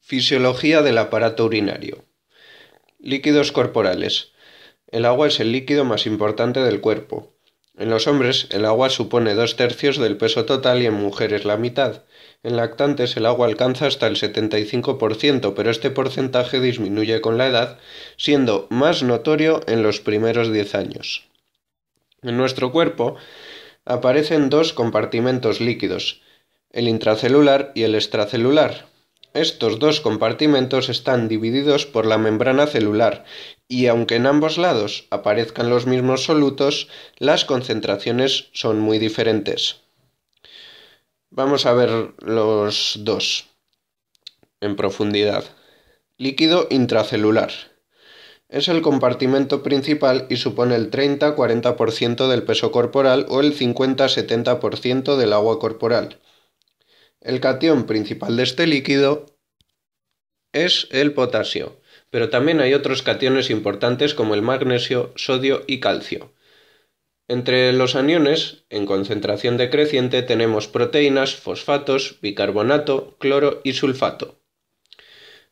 Fisiología del aparato urinario. Líquidos corporales. El agua es el líquido más importante del cuerpo. En los hombres, el agua supone 2/3 del peso total y en mujeres la mitad. En lactantes, el agua alcanza hasta el 75%, pero este porcentaje disminuye con la edad, siendo más notorio en los primeros 10 años. En nuestro cuerpo aparecen dos compartimentos líquidos, el intracelular y el extracelular. Estos dos compartimentos están divididos por la membrana celular y aunque en ambos lados aparezcan los mismos solutos, las concentraciones son muy diferentes. Vamos a ver los dos en profundidad. Líquido intracelular. Es el compartimento principal y supone el 30-40% del peso corporal o el 50-70% del agua corporal. El catión principal de este líquido es el potasio, pero también hay otros cationes importantes como el magnesio, sodio y calcio. Entre los aniones, en concentración decreciente, tenemos proteínas, fosfatos, bicarbonato, cloro y sulfato.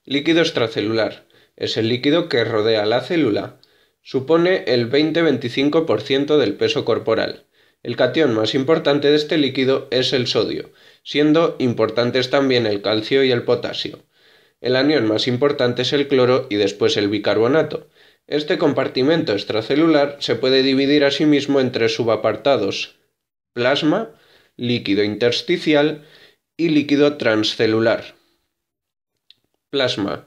Líquido extracelular. Es el líquido que rodea la célula. Supone el 20-25% del peso corporal. El catión más importante de este líquido es el sodio, siendo importantes también el calcio y el potasio. El anión más importante es el cloro y después el bicarbonato. Este compartimento extracelular se puede dividir asimismo entre subapartados: plasma, líquido intersticial y líquido transcelular. Plasma.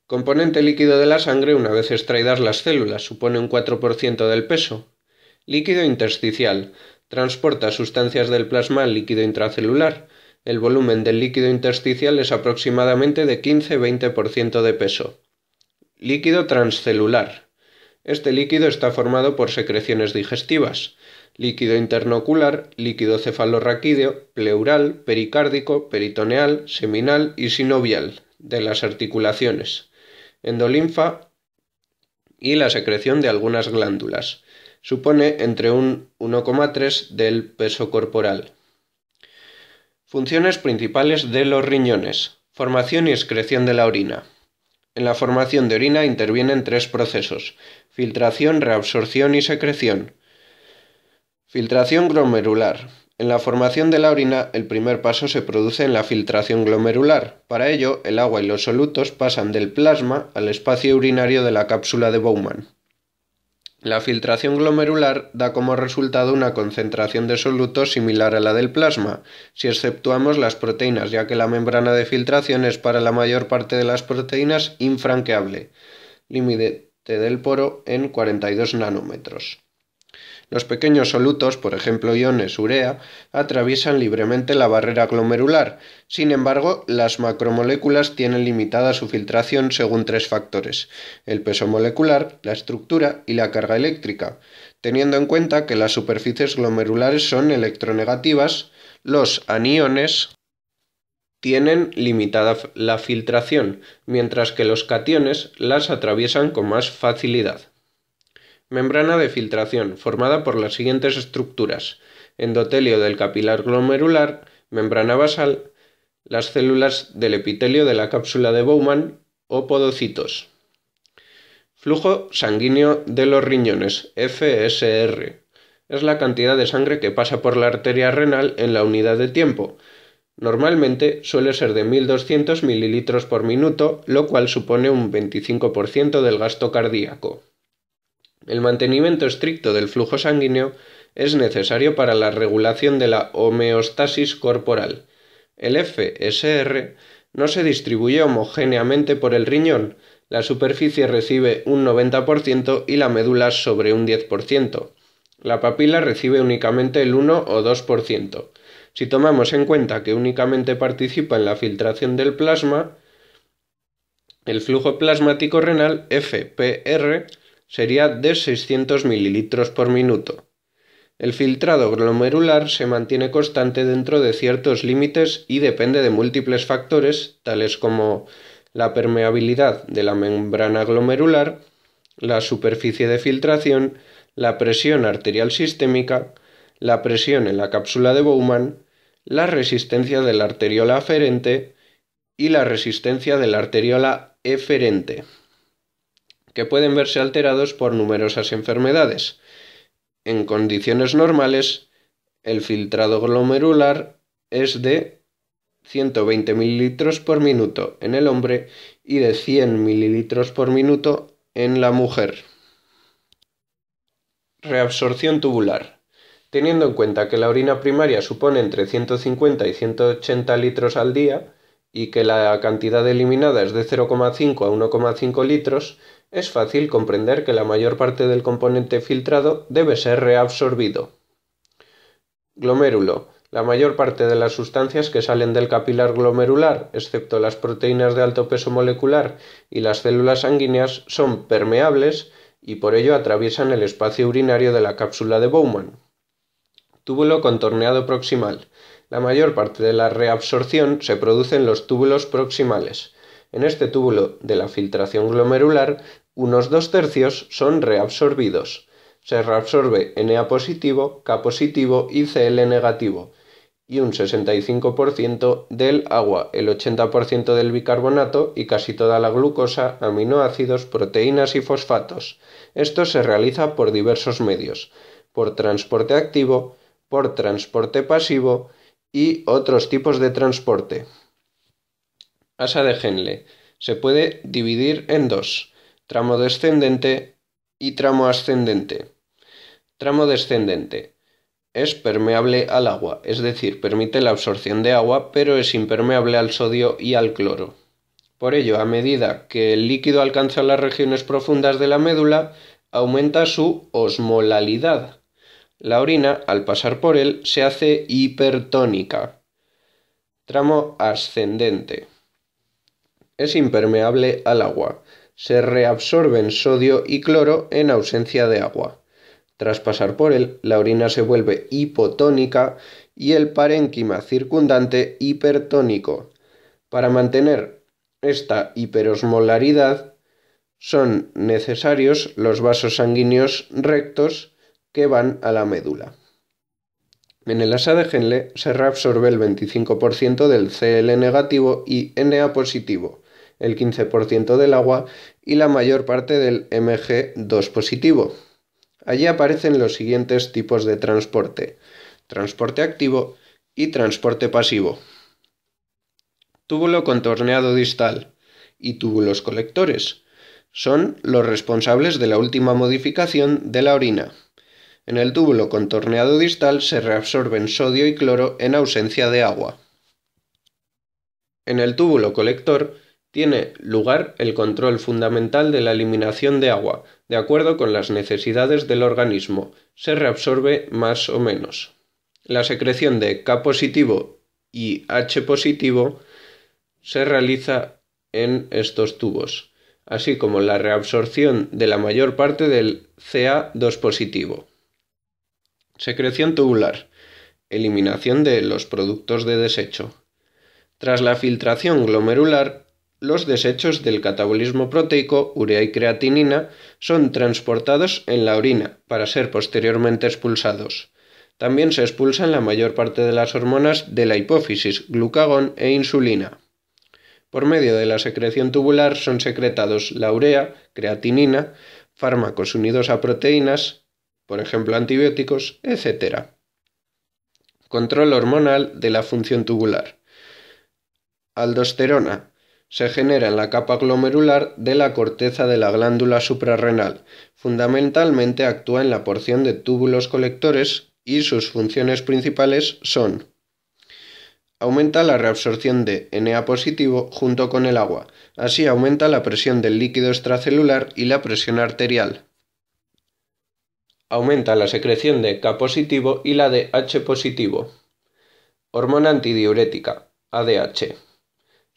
Componente líquido de la sangre una vez extraídas las células, supone un 4% del peso. Líquido intersticial. Transporta sustancias del plasma al líquido intracelular. El volumen del líquido intersticial es aproximadamente de 15-20% de peso. Líquido transcelular. Este líquido está formado por secreciones digestivas: líquido internocular, líquido cefalorraquídeo, pleural, pericárdico, peritoneal, seminal y sinovial, de las articulaciones, endolinfa y la secreción de algunas glándulas. Supone entre un 1,3 del peso corporal. Funciones principales de los riñones. Formación y excreción de la orina. En la formación de orina intervienen tres procesos: filtración, reabsorción y secreción. Filtración glomerular. En la formación de la orina, el primer paso se produce en la filtración glomerular. Para ello, el agua y los solutos pasan del plasma al espacio urinario de la cápsula de Bowman. La filtración glomerular da como resultado una concentración de solutos similar a la del plasma, si exceptuamos las proteínas, ya que la membrana de filtración es para la mayor parte de las proteínas infranqueable, límite del poro en 42 nanómetros. Los pequeños solutos, por ejemplo iones urea, atraviesan libremente la barrera glomerular. Sin embargo, las macromoléculas tienen limitada su filtración según tres factores: el peso molecular, la estructura y la carga eléctrica. Teniendo en cuenta que las superficies glomerulares son electronegativas, los aniones tienen limitada la filtración, mientras que los cationes las atraviesan con más facilidad. Membrana de filtración, formada por las siguientes estructuras: endotelio del capilar glomerular, membrana basal, las células del epitelio de la cápsula de Bowman o podocitos. Flujo sanguíneo de los riñones, FSR. Es la cantidad de sangre que pasa por la arteria renal en la unidad de tiempo. Normalmente suele ser de 1200 mililitros por minuto, lo cual supone un 25% del gasto cardíaco. El mantenimiento estricto del flujo sanguíneo es necesario para la regulación de la homeostasis corporal. El FSR no se distribuye homogéneamente por el riñón. La superficie recibe un 90% y la médula sobre un 10%. La papila recibe únicamente el 1 o 2%. Si tomamos en cuenta que únicamente participa en la filtración del plasma, el flujo plasmático renal, FPR, sería de 600 mililitros por minuto. El filtrado glomerular se mantiene constante dentro de ciertos límites y depende de múltiples factores, tales como la permeabilidad de la membrana glomerular, la superficie de filtración, la presión arterial sistémica, la presión en la cápsula de Bowman, la resistencia de la arteriola aferente y la resistencia de la arteriola eferente, que pueden verse alterados por numerosas enfermedades. En condiciones normales, el filtrado glomerular es de 120 mililitros por minuto en el hombre y de 100 mililitros por minuto en la mujer. Reabsorción tubular. Teniendo en cuenta que la orina primaria supone entre 150 y 180 litros al día y que la cantidad eliminada es de 0,5 a 1,5 litros, es fácil comprender que la mayor parte del componente filtrado debe ser reabsorbido. Glomérulo. La mayor parte de las sustancias que salen del capilar glomerular, excepto las proteínas de alto peso molecular y las células sanguíneas, son permeables y por ello atraviesan el espacio urinario de la cápsula de Bowman. Túbulo contorneado proximal. La mayor parte de la reabsorción se produce en los túbulos proximales. En este túbulo de la filtración glomerular, unos 2/3 son reabsorbidos. Se reabsorbe Na positivo, K positivo y Cl negativo, y un 65% del agua, el 80% del bicarbonato y casi toda la glucosa, aminoácidos, proteínas y fosfatos. Esto se realiza por diversos medios: por transporte activo, por transporte pasivo y otros tipos de transporte. Asa de Henle. Se puede dividir en dos: tramo descendente y tramo ascendente. Tramo descendente. Es permeable al agua, es decir, permite la absorción de agua, pero es impermeable al sodio y al cloro. Por ello, a medida que el líquido alcanza las regiones profundas de la médula, aumenta su osmolalidad. La orina, al pasar por él, se hace hipertónica. Tramo ascendente. Es impermeable al agua. Se reabsorben sodio y cloro en ausencia de agua. Tras pasar por él, la orina se vuelve hipotónica y el parénquima circundante hipertónico. Para mantener esta hiperosmolaridad son necesarios los vasos sanguíneos rectos que van a la médula. En el asa de Henle se reabsorbe el 25% del Cl negativo y Na positivo, el 15% del agua y la mayor parte del Mg2 positivo. Allí aparecen los siguientes tipos de transporte: transporte activo y transporte pasivo. Túbulo contorneado distal y túbulos colectores son los responsables de la última modificación de la orina. En el túbulo contorneado distal se reabsorben sodio y cloro en ausencia de agua. En el túbulo colector tiene lugar el control fundamental de la eliminación de agua, de acuerdo con las necesidades del organismo. Se reabsorbe más o menos. La secreción de K positivo y H positivo se realiza en estos tubos, así como la reabsorción de la mayor parte del Ca2 positivo. Secreción tubular. Eliminación de los productos de desecho. Tras la filtración glomerular, los desechos del catabolismo proteico, urea y creatinina, son transportados en la orina para ser posteriormente expulsados. También se expulsan la mayor parte de las hormonas de la hipófisis, glucagón e insulina. Por medio de la secreción tubular son secretados la urea, creatinina, fármacos unidos a proteínas, por ejemplo antibióticos, etc. Control hormonal de la función tubular. Aldosterona. Se genera en la capa glomerular de la corteza de la glándula suprarrenal. Fundamentalmente actúa en la porción de túbulos colectores y sus funciones principales son: aumenta la reabsorción de Na positivo junto con el agua. Así aumenta la presión del líquido extracelular y la presión arterial. Aumenta la secreción de K positivo y la de H positivo. Hormona antidiurética, ADH.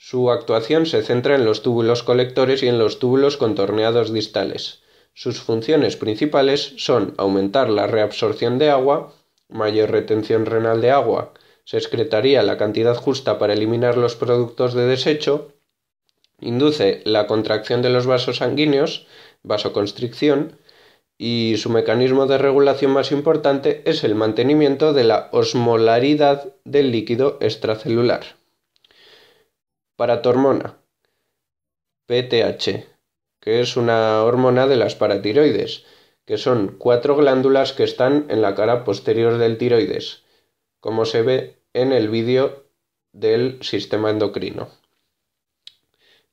Su actuación se centra en los túbulos colectores y en los túbulos contorneados distales. Sus funciones principales son aumentar la reabsorción de agua, mayor retención renal de agua, se excretaría la cantidad justa para eliminar los productos de desecho, induce la contracción de los vasos sanguíneos, vasoconstricción, y su mecanismo de regulación más importante es el mantenimiento de la osmolaridad del líquido extracelular. Paratormona, PTH, que es una hormona de las paratiroides, que son 4 glándulas que están en la cara posterior del tiroides, como se ve en el vídeo del sistema endocrino.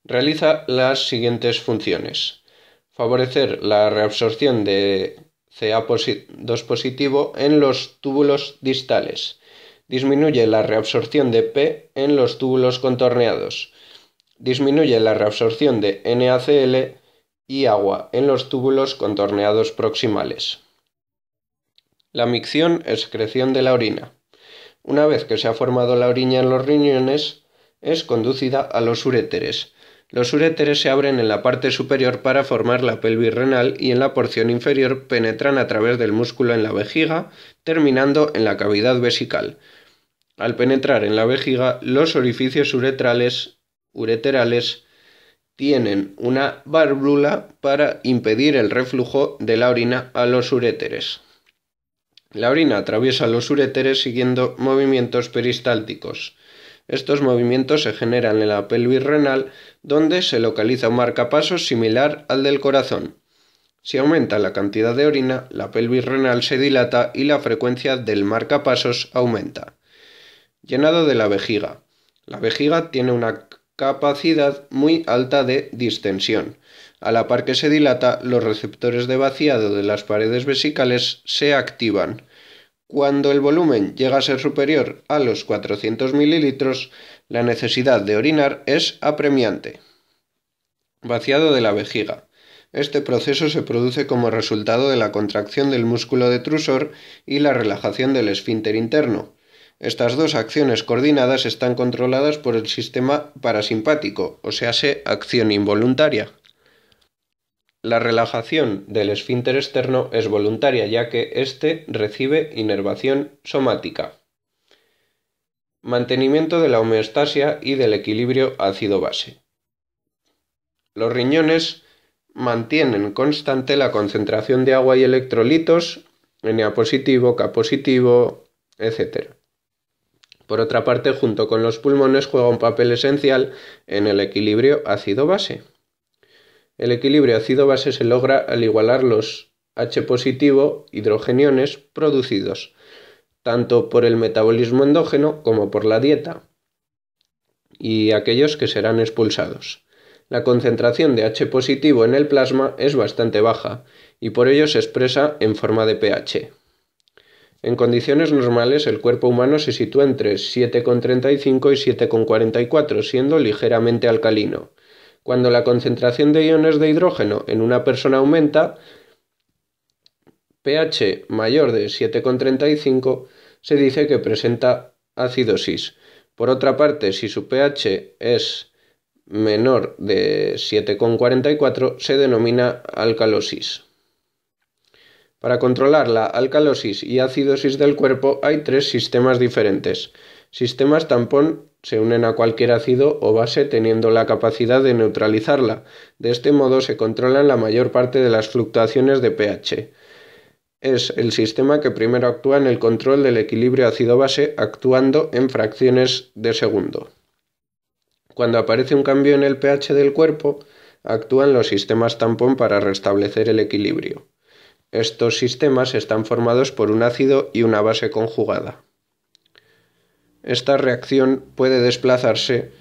Realiza las siguientes funciones: favorecer la reabsorción de Ca2 positivo en los túbulos distales, disminuye la reabsorción de P en los túbulos contorneados, disminuye la reabsorción de NaCl y agua en los túbulos contorneados proximales. La micción-excreción de la orina. Una vez que se ha formado la orina en los riñones, es conducida a los uréteres. Los uréteres se abren en la parte superior para formar la pelvis renal y en la porción inferior penetran a través del músculo en la vejiga, terminando en la cavidad vesical. Al penetrar en la vejiga, los orificios ureterales tienen una válvula para impedir el reflujo de la orina a los uréteres. La orina atraviesa los uréteres siguiendo movimientos peristálticos. Estos movimientos se generan en la pelvis renal, donde se localiza un marcapasos similar al del corazón. Si aumenta la cantidad de orina, la pelvis renal se dilata y la frecuencia del marcapasos aumenta. Llenado de la vejiga. La vejiga tiene una capacidad muy alta de distensión. A la par que se dilata, los receptores de vaciado de las paredes vesicales se activan. Cuando el volumen llega a ser superior a los 400 mililitros, la necesidad de orinar es apremiante. Vaciado de la vejiga. Este proceso se produce como resultado de la contracción del músculo detrusor y la relajación del esfínter interno. Estas dos acciones coordinadas están controladas por el sistema parasimpático, o sea, acción involuntaria. La relajación del esfínter externo es voluntaria, ya que éste recibe inervación somática. Mantenimiento de la homeostasia y del equilibrio ácido-base. Los riñones mantienen constante la concentración de agua y electrolitos, Na positivo, K positivo, etc. Por otra parte, junto con los pulmones juega un papel esencial en el equilibrio ácido-base. El equilibrio ácido-base se logra al igualar los H positivo hidrogeniones producidos, tanto por el metabolismo endógeno como por la dieta, y aquellos que serán expulsados. La concentración de H positivo en el plasma es bastante baja, y por ello se expresa en forma de pH. En condiciones normales, el cuerpo humano se sitúa entre 7,35 y 7,44, siendo ligeramente alcalino. Cuando la concentración de iones de hidrógeno en una persona aumenta, pH mayor de 7,35, se dice que presenta acidosis. Por otra parte, si su pH es menor de 7,44, se denomina alcalosis. Para controlar la alcalosis y acidosis del cuerpo hay 3 sistemas diferentes. Sistemas tampón se unen a cualquier ácido o base teniendo la capacidad de neutralizarla. De este modo se controlan la mayor parte de las fluctuaciones de pH. Es el sistema que primero actúa en el control del equilibrio ácido-base, actuando en fracciones de segundo. Cuando aparece un cambio en el pH del cuerpo, actúan los sistemas tampón para restablecer el equilibrio. Estos sistemas están formados por un ácido y una base conjugada. Esta reacción puede desplazarse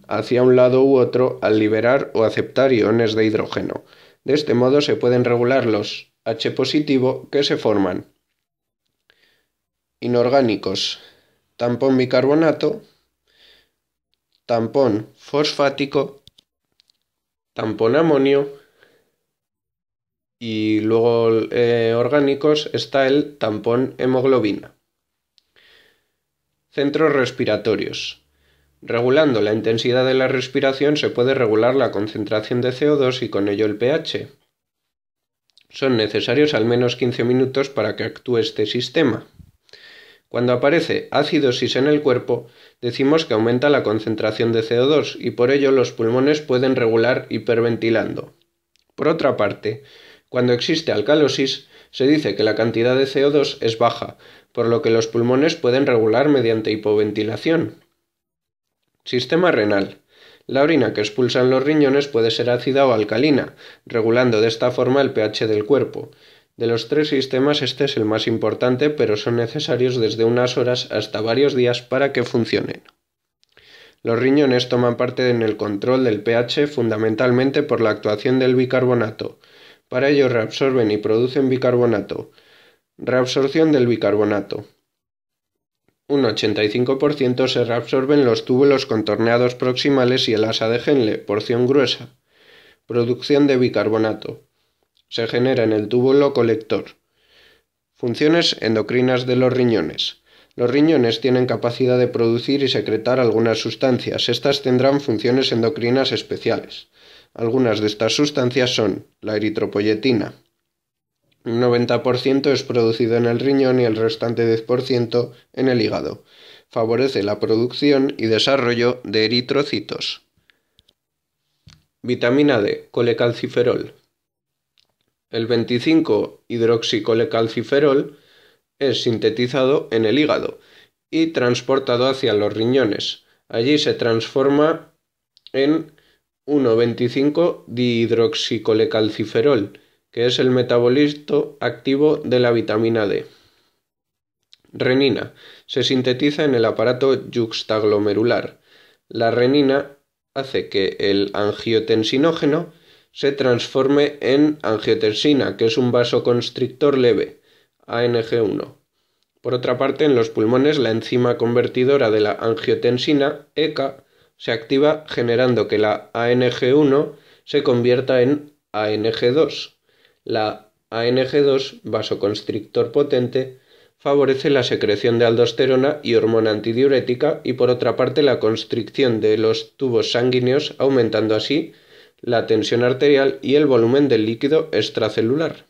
hacia un lado u otro al liberar o aceptar iones de hidrógeno. De este modo se pueden regular los H positivo que se forman. Inorgánicos: tampón bicarbonato, tampón fosfático, tampón amonio, y luego orgánicos está el tampón hemoglobina. Centros respiratorios. Regulando la intensidad de la respiración se puede regular la concentración de CO2 y con ello el pH. Son necesarios al menos 15 minutos para que actúe este sistema. Cuando aparece acidosis en el cuerpo, decimos que aumenta la concentración de CO2 y por ello los pulmones pueden regular hiperventilando. Por otra parte, cuando existe alcalosis, se dice que la cantidad de CO2 es baja, por lo que los pulmones pueden regular mediante hipoventilación. Sistema renal. La orina que expulsan los riñones puede ser ácida o alcalina, regulando de esta forma el pH del cuerpo. De los tres sistemas este es el más importante, pero son necesarios desde unas horas hasta varios días para que funcionen. Los riñones toman parte en el control del pH fundamentalmente por la actuación del bicarbonato. Para ello reabsorben y producen bicarbonato. Reabsorción del bicarbonato. Un 85% se reabsorben los túbulos contorneados proximales y el asa de Henle, porción gruesa. Producción de bicarbonato. Se genera en el túbulo colector. Funciones endocrinas de los riñones. Los riñones tienen capacidad de producir y secretar algunas sustancias. Estas tendrán funciones endocrinas especiales. Algunas de estas sustancias son la eritropoyetina. Un 90% es producido en el riñón y el restante 10% en el hígado. Favorece la producción y desarrollo de eritrocitos. Vitamina D, colecalciferol. El 25-hidroxicolecalciferol es sintetizado en el hígado y transportado hacia los riñones. Allí se transforma en 1,25-dihidroxicolecalciferol, que es el metabolito activo de la vitamina D. Renina. Se sintetiza en el aparato yuxtaglomerular. La renina hace que el angiotensinógeno se transforme en angiotensina, que es un vasoconstrictor leve, ANG1. Por otra parte, en los pulmones, la enzima convertidora de la angiotensina, ECA, se activa generando que la ANG1 se convierta en ANG2. La ANG2, vasoconstrictor potente, favorece la secreción de aldosterona y hormona antidiurética y por otra parte la constricción de los tubos sanguíneos, aumentando así la tensión arterial y el volumen del líquido extracelular.